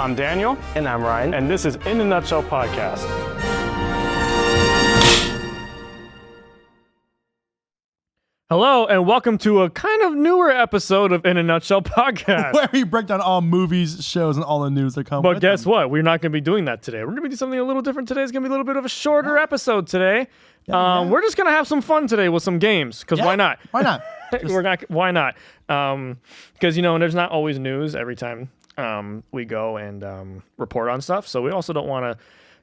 I'm Daniel. And I'm Ryan. And this is In a Nutshell Podcast. Hello, and welcome to a kind of newer episode of In a Nutshell Podcast. Where we break down all movies, shows, and all the news that come But with guess them. what? We're not going to be doing that today. We're going to be doing something a little different today. It's going to be a little bit of a shorter episode today. We're just going to have some fun today with some games, because why not? Why not? Why not? Because, there's not always news every time we go and report on stuff. So we also don't want to,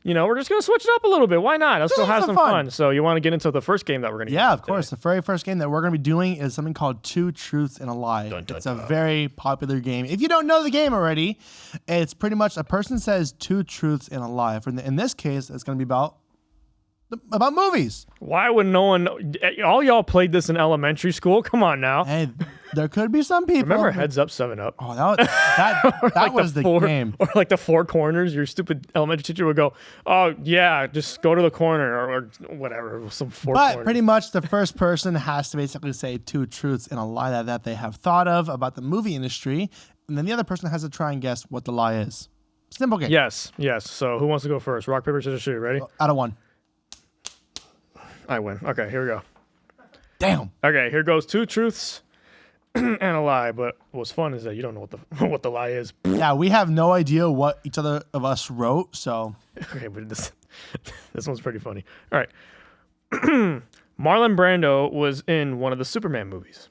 we're just going to switch it up a little bit. Why not? Let's go have some fun. So you want to get into the first game that we're going to Yeah, of course. The very first game that we're going to be doing is something called Two Truths and a Lie. It's a very popular game. If you don't know the game already, it's pretty much a person says two truths and a lie. In this case, it's going to be about movies. Why would no one know? All y'all played this in elementary school? Come on now. Hey, there could be some people. Remember Heads Up, 7-Up? Oh, that was the game. Or like the four corners. Your stupid elementary teacher would go, oh, yeah, just go to the corner or whatever. Some four corners. Pretty much the first person has to basically say two truths and a lie that they have thought of about the movie industry. And then the other person has to try and guess what the lie is. Simple game. Yes. So who wants to go first? Rock, paper, scissors, shoot. Ready? Out of one. I win. Okay, here we go. Damn. Okay, here goes two truths and a lie. But what's fun is that you don't know what the lie is. Yeah, we have no idea what each other of us wrote, so. Okay, but this one's pretty funny. All right. Marlon Brando was in one of the Superman movies.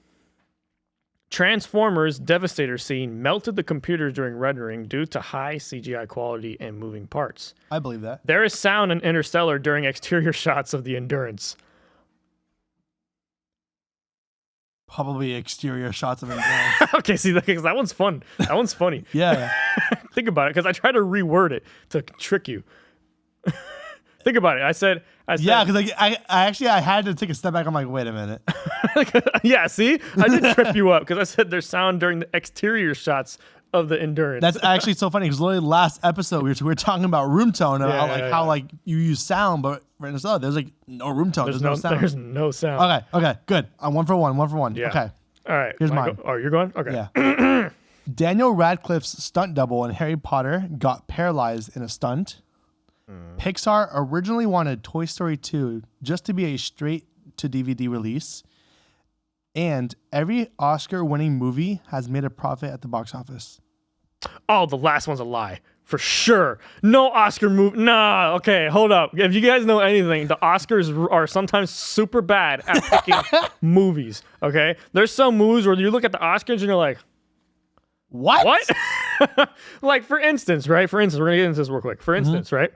Transformers Devastator scene melted the computers during rendering due to high CGI quality and moving parts. I believe that. There is sound in Interstellar during exterior shots of the Endurance. Probably exterior shots of Endurance. Okay, see, that one's fun. That one's funny. Yeah. Think about it, because I tried to reword it to trick you. Think about it. I said yeah, because I had to take a step back. I'm like, wait a minute. Yeah, see? I did trip you up because I said there's sound during the exterior shots of the Endurance. That's actually so funny because literally last episode we were talking about room tone and how like you use sound, but right now there's like no room tone. There's no sound. There's no sound. Okay, good. I'm 1 for 1. 1 for 1. Yeah. Okay. All right. Here's mine. Oh, you're going? Okay. Yeah. Daniel Radcliffe's stunt double in Harry Potter got paralyzed in a stunt. Pixar originally wanted Toy Story 2 just to be a straight-to-DVD release, and every Oscar-winning movie has made a profit at the box office. Oh, the last one's a lie. For sure. No Oscar movie. Nah, okay, hold up. If you guys know anything, the Oscars are sometimes super bad at picking movies, okay? There's some movies where you look at the Oscars and you're like, What? Like, for instance, we're going to get into this real quick. For instance, right?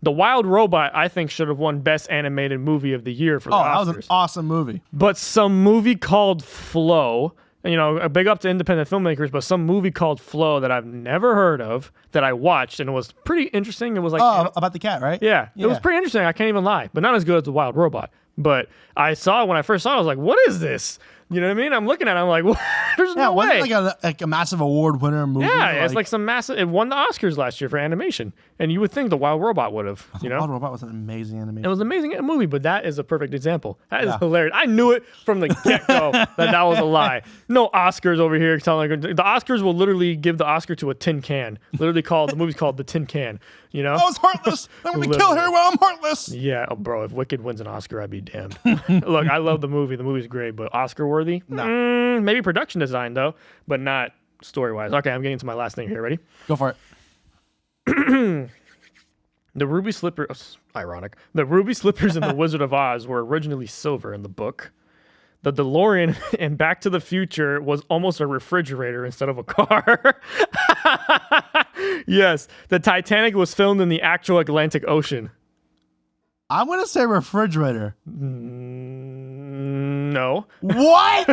The Wild Robot, I think, should have won Best Animated Movie of the Year for the Oscars. That was an awesome movie. But some movie called Flow, a big up to independent filmmakers, but some movie called Flow that I've never heard of that I watched, and it was pretty interesting. It was like... about the cat, right? Yeah, it was pretty interesting. I can't even lie, but not as good as The Wild Robot. But I saw it when I first saw it. I was like, what is this? You know what I mean? I'm looking at it. I'm like, well, there's no way. Wasn't it like a massive award winner movie? Yeah, it's like some massive... It won the Oscars last year for animation. And you would think The Wild Robot would have, Wild Robot was an amazing animation. It was an amazing movie, but that is a perfect example. That is hilarious. I knew it from the get-go that was a lie. No Oscars over here telling... The Oscars will literally give the Oscar to a tin can. Literally the movie's called The Tin Can. I was heartless. I'm going to kill her while I'm heartless. Yeah, bro, if Wicked wins an Oscar, I'd be damned. Look, I love the movie. The movie's great, but Oscar-worthy? No. Maybe production design, though, but not story-wise. Okay, I'm getting to my last thing here. Ready? Go for it. The ruby slippers, ironic. The ruby slippers in The Wizard of Oz were originally silver in the book. The DeLorean in Back to the Future was almost a refrigerator instead of a car. Yes, the Titanic was filmed in the actual Atlantic Ocean. I'm going to say refrigerator. No. What?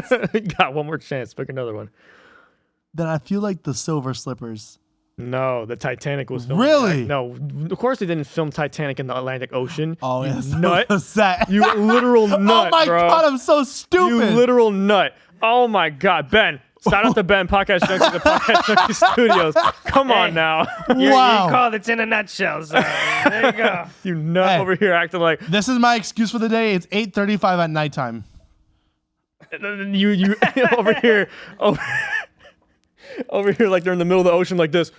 Got one more chance. Pick another one. Then I feel like the silver slippers. No, the Titanic was filmed. Really? No, of course they didn't film Titanic in the Atlantic Ocean. Oh, yes. Nut. Sad. You literal nut, oh my God, I'm so stupid. You literal nut. Oh my God, Ben. Shout out to Ben, Podcast Junkie, the Podcast Junkie Studios. Come on now. Wow. You called it in a nutshell, so there you go. You nut over here acting like... This is my excuse for the day. It's 8:35 at nighttime. You over here like they're in the middle of the ocean like this.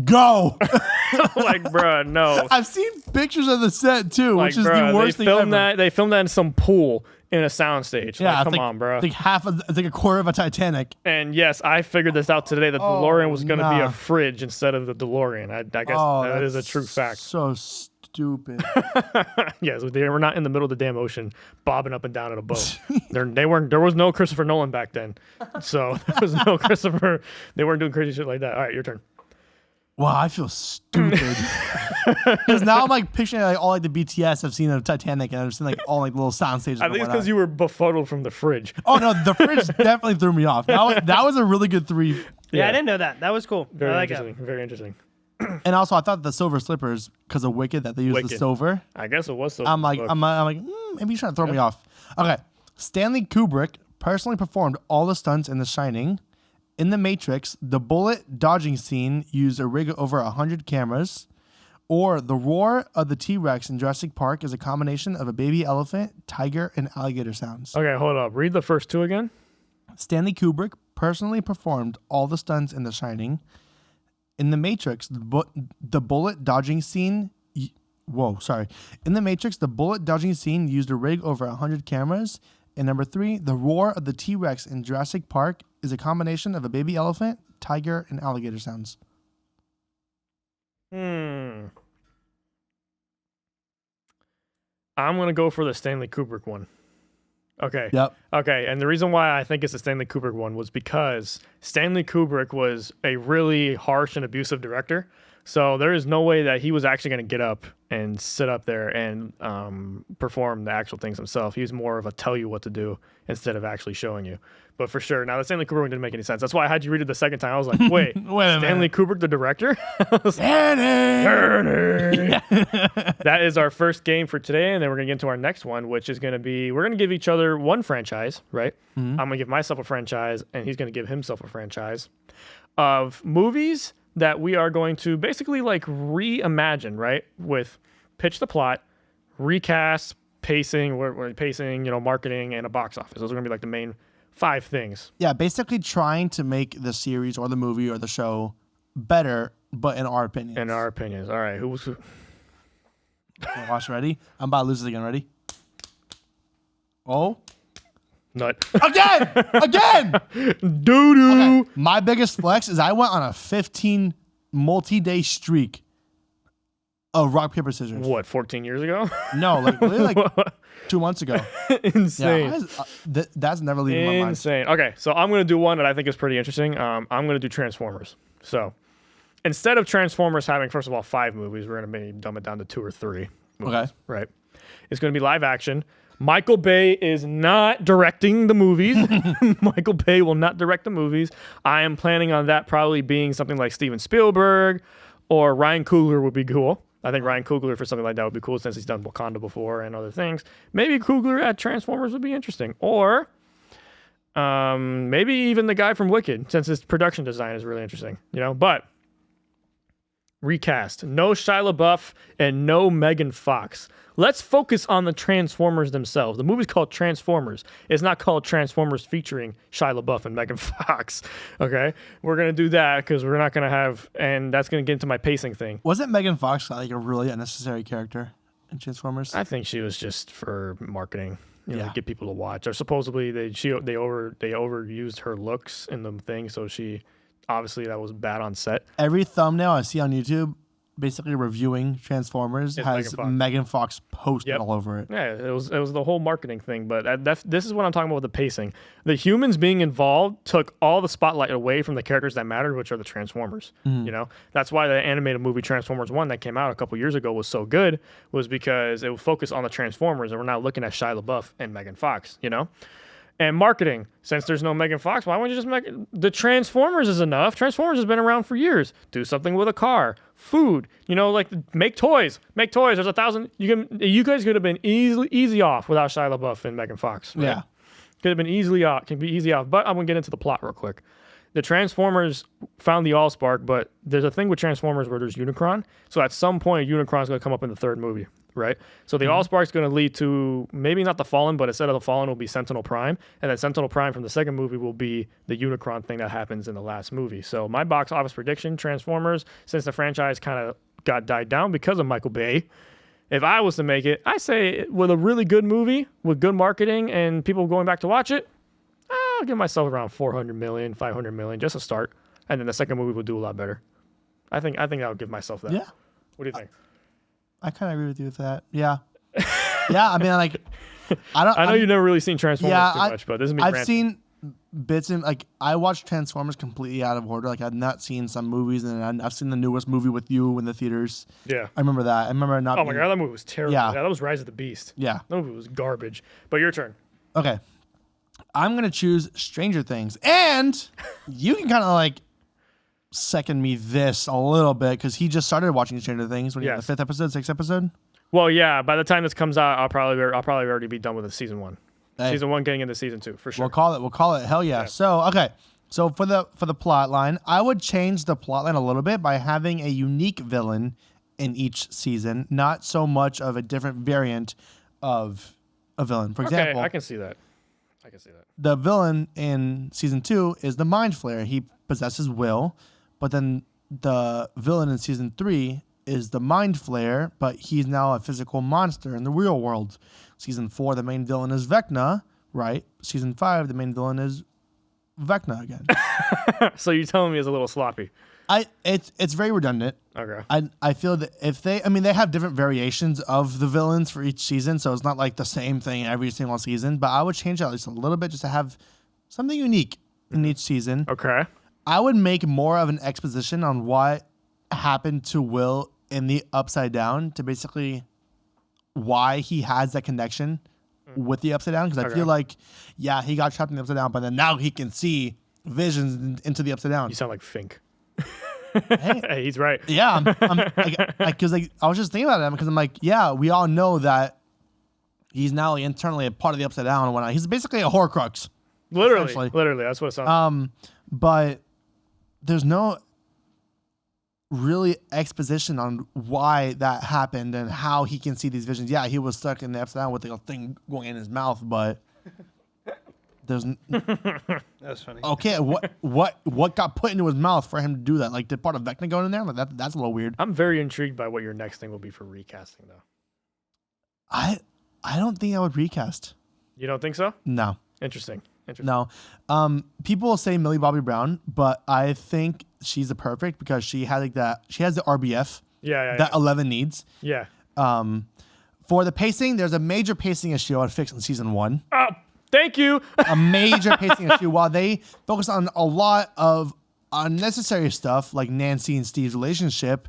Go. Like, bruh, no. I've seen pictures of the set too, Like, which is bruh, the worst they thing filmed ever. They filmed that in some pool in a soundstage. Yeah, Like, it's come on, bro. It's like it's like a quarter of a Titanic. And yes, I figured this out today. That the DeLorean was going to be nah. a fridge instead of the DeLorean. I guess that is a true fact. So stupid. Yes, they were not in the middle of the damn ocean, bobbing up and down in a boat. They weren't. There was no Christopher Nolan back then, so there was no Christopher. They weren't doing crazy shit like that. All right, your turn. Wow, I feel stupid. Because now I'm like picturing like all like the BTS I've seen of Titanic, and I've seen like all like little sound stages. I think it's because you were befuddled from the fridge. Oh no, the fridge definitely threw me off. That was a really good 3. Yeah, I didn't know that. That was cool. Very I like interesting. it. Very interesting. And also, I thought the silver slippers, because of Wicked, that they used the Wicked. silver. I guess it was. So I'm like, maybe he's trying to throw me off. Okay, Stanley Kubrick personally performed all the stunts in The Shining. In The Matrix, the bullet dodging scene used a rig over 100 cameras. Or the roar of the T-Rex in Jurassic Park is a combination of a baby elephant, tiger, and alligator sounds. Okay, hold up. Read the first two again. Stanley Kubrick personally performed all the stunts in The Shining. In The Matrix, the bullet dodging scene... In The Matrix, the bullet dodging scene used a rig over 100 cameras. And number 3, the roar of the T-Rex in Jurassic Park is a combination of a baby elephant, tiger, and alligator sounds. I'm going to go for the Stanley Kubrick one. Okay. Yep. Okay, and the reason why I think it's the Stanley Kubrick one was because Stanley Kubrick was a really harsh and abusive director. So there is no way that he was actually going to get up and sit up there and perform the actual things himself. He was more of a tell you what to do instead of actually showing you. But for sure, now the Stanley Kubrick one didn't make any sense. That's why I had you read it the second time. I was like, wait, Stanley Kubrick, the director? That is our first game for today, and then we're going to get into our next one, which is going to be, we're going to give each other one franchise, right? I'm going to give myself a franchise, and he's going to give himself a franchise of movies that we are going to basically like reimagine, right? With pitch the plot, recast, pacing, marketing, and a box office. Those are going to be like the main 5 things. Yeah, basically trying to make the series or the movie or the show better, but in our opinions. In our opinions. All right. Who? Watch, ready? I'm about to lose it again. Ready? Oh. Nut. Again! Doo-doo. Okay. My biggest flex is I went on a 15 multi-day streak of rock, paper, scissors. What, 14 years ago? No, literally 2 months ago. Insane. Yeah, that's never leaving my mind. Insane. Okay, so I'm going to do one that I think is pretty interesting. I'm going to do Transformers. So instead of Transformers having, first of all, 5 movies, we're going to maybe dumb it down to 2 or 3 movies. Okay. Right. It's going to be live action. Michael Bay is not directing the movies. Michael Bay will not direct the movies. I am planning on that probably being something like Steven Spielberg or Ryan Coogler would be cool. I think Ryan Coogler for something like that would be cool since he's done Wakanda before and other things. Maybe Coogler at Transformers would be interesting. Or maybe even the guy from Wicked, since his production design is really interesting. But recast. No Shia LaBeouf and no Megan Fox. Let's focus on the Transformers themselves. The movie's called Transformers. It's not called Transformers featuring Shia LaBeouf and Megan Fox. Okay? We're going to do that because we're not going to have, and that's going to get into my pacing thing. Wasn't Megan Fox like a really unnecessary character in Transformers? I think she was just for marketing. Yeah. Get people to watch. Or supposedly they overused her looks in the thing, so she obviously that was bad on set. Every thumbnail I see on YouTube basically reviewing Transformers has Megan Fox posted all over it. Yeah, it was the whole marketing thing. But this is what I'm talking about with the pacing. The humans being involved took all the spotlight away from the characters that mattered, which are the Transformers. That's why the animated movie Transformers 1 that came out a couple years ago was so good, was because it would focus on the Transformers, and we're not looking at Shia LaBeouf and Megan Fox. And marketing, since there's no Megan Fox, why wouldn't you just make the Transformers is enough? Transformers has been around for years. Do something with a car, food, make toys. Make toys. There's 1,000. You guys could have been easy off without Shia LaBeouf and Megan Fox. Right? Yeah, could have been easily off. Can be easy off. But I'm gonna get into the plot real quick. The Transformers found the Allspark, but there's a thing with Transformers where there's Unicron. So at some point, Unicron's gonna come up in the 3rd movie. right? So the Allspark is going to lead to maybe not the Fallen, but instead of the Fallen will be Sentinel Prime, and then Sentinel Prime from the second movie will be the Unicron thing that happens in the last movie. So my box office prediction: Transformers, since the franchise kind of got died down because of Michael Bay. If I was to make it, I say with a really good movie, with good marketing and people going back to watch it, I'll give myself around 400 million, 500 million, just a start. And then the second movie will do a lot better. I think I would give myself that. Yeah. What do you think? I kind of agree with you with that. Yeah. Yeah. I mean, like, I know you've never really seen Transformers too much, but this is me I've ranting. seen bits and like I watched Transformers completely out of order. Like I've not seen some movies, and I've seen the newest movie with you in the theaters. Yeah. I remember that. I remember not. Oh my god, that movie was terrible. Yeah. That was Rise of the Beast. Yeah. That movie was garbage. But your turn. Okay. I'm gonna choose Stranger Things, and you can kind of like second me this a little bit because he just started watching Stranger Things when he Yes. the 5th episode, 6th episode. Well, yeah. By the time this comes out, I'll probably already be done with the season 1. Hey. Season 1 getting into season 2 for sure. We'll call it. Hell yeah. So okay. So for the plot line, I would change the plot line a little bit by having a unique villain in each season, not so much of a different variant of a villain. For example, Okay, I can see that. the villain in season 2 is the Mind Flayer. He possesses will, but then the villain in season 3 is the Mind Flayer, but he's now a physical monster in the real world. Season 4, the main villain is Vecna, right? Season 5, the main villain is Vecna again. So you're telling me it's a little sloppy. It's very redundant. Okay. I feel that if they have different variations of the villains for each season, so it's not like the same thing every single season, but I would change it at least a little bit just to have something unique in each season. Okay. I would make more of an exposition on what happened to Will in the Upside Down to basically why he has that connection with the Upside Down, because I feel like, yeah, he got trapped in the Upside Down, but then now he can see visions into the Upside Down. You sound like Fink. Hey. Hey, he's right. Yeah, because I was just thinking about it because I'm like, yeah, we all know that he's now internally a part of the Upside Down and whatnot. He's basically a Horcrux. Literally, that's what it sounds. But there's no really exposition on why that happened and how he can see these visions. Yeah, he was stuck in the Upside Down with the thing going in his mouth, but there's That's funny. okay. What got put into his mouth for him to do that? Like, did part of Vecna go in there? Like that's a little weird. I'm very intrigued by what your next thing will be for recasting, though. I don't think I would recast. You don't think so? No. Interesting. No. People will say Millie Bobby Brown, but I think she's the perfect because she has like that. She has the RBF Yeah. that 11 needs. Yeah. For the pacing, there's a major pacing issue I'd fix in season 1. Oh, thank you. A major pacing issue. While they focus on a lot of unnecessary stuff like Nancy and Steve's relationship,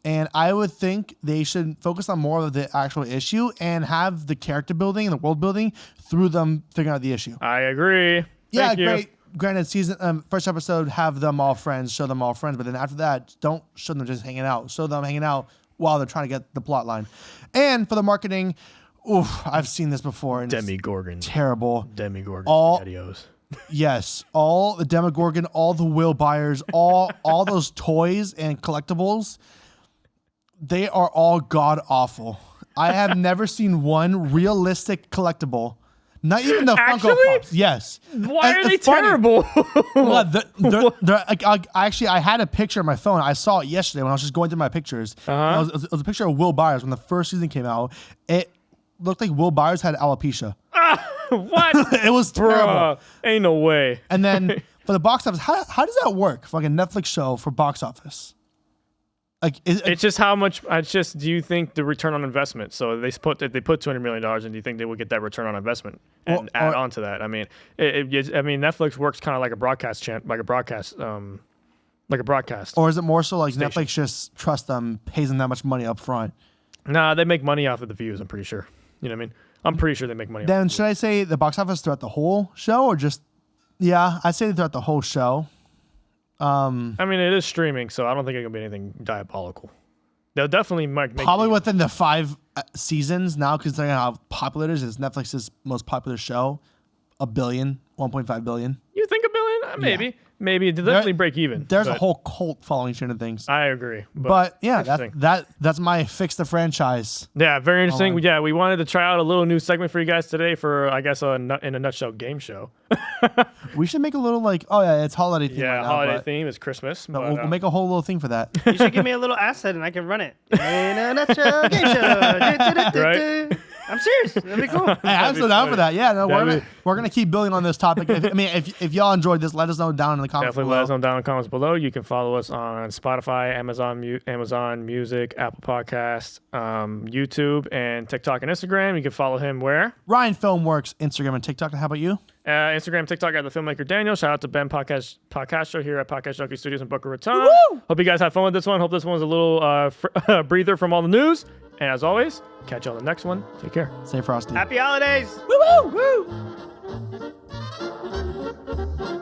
and I would think they should focus on more of the actual issue and have the character building and the world building through them figuring out the issue. I agree. Yeah, Thank you. great. Granted, season first episode, have them all friends, show them all friends, but then after that, don't show them just hanging out. Show them hanging out while they're trying to get the plot line. And for the marketing, I've seen this before. And Demigorgon. terrible. Demigorgon All- spaghettios. Yes, all the Demogorgon, all the Will buyers, all those toys and collectibles, they are all god awful. I have never seen one realistic collectible. Not even the Funko Actually? Pops. Yes. Why And are they it's funny. terrible? Well, I had a picture on my phone. I saw it yesterday when I was just going through my pictures. Uh-huh. It was a picture of Will Byers when the first season came out. It looked like Will Byers had alopecia. What? It was terrible. Bruh, ain't no way. And then for the box office, how does that work for like a Netflix show for box office? Like, It's just how much. It's just. Do you think the return on investment? So they put $200 million, and do you think they would get that return on investment and Well, add or- on to that? I mean, Netflix works kind of like a broadcast like a broadcast. or is it more so like Station. Netflix just trusts them, pays them that much money up front? Nah, they make money off of the views. I'm pretty sure. You know what I mean? I'm pretty sure they make money. off Then should I say the box office throughout the whole show or just? Yeah, I'd say throughout the whole show. I mean, it is streaming, so I don't think it can be anything diabolical. They'll definitely make Probably within the 5 seasons now, considering how popular it is. It's Netflix's most popular show. $1 billion, 1.5 billion. You think $1 billion? Maybe it definitely break even. There's a but whole cult following Stranger Things. I agree. But yeah, interesting. that's my fix the franchise. Yeah, very interesting. Yeah, we wanted to try out a little new segment for you guys today for, I guess, in a nutshell game show. We should make a little it's holiday theme. Yeah, right now, holiday but theme is Christmas. no, But, we'll make a whole little thing for that. You should give me a little asset and I can run it. In a nutshell, game show. Right? I'm serious. That'd be cool. Hey, I'm so down for that. Yeah, no, That'd we're gonna keep building on this topic. If y'all enjoyed this, let us know down in the comments Definitely below. let us know down in the comments below. You can follow us on Spotify, Amazon Music, Apple Podcasts, YouTube, and TikTok and Instagram. You can follow him where? Ryan Filmworks, Instagram and TikTok. And how about you? Instagram, TikTok at the filmmaker Daniel. Shout out to Ben Podcast Show here at Podcast Junkie Studios in Boca Raton. Woo! Hope you guys had fun with this one. Hope this one was a little breather from all the news. And as always, catch you on the next one. Take care. Stay frosty. Happy holidays. Woo woo! Woo.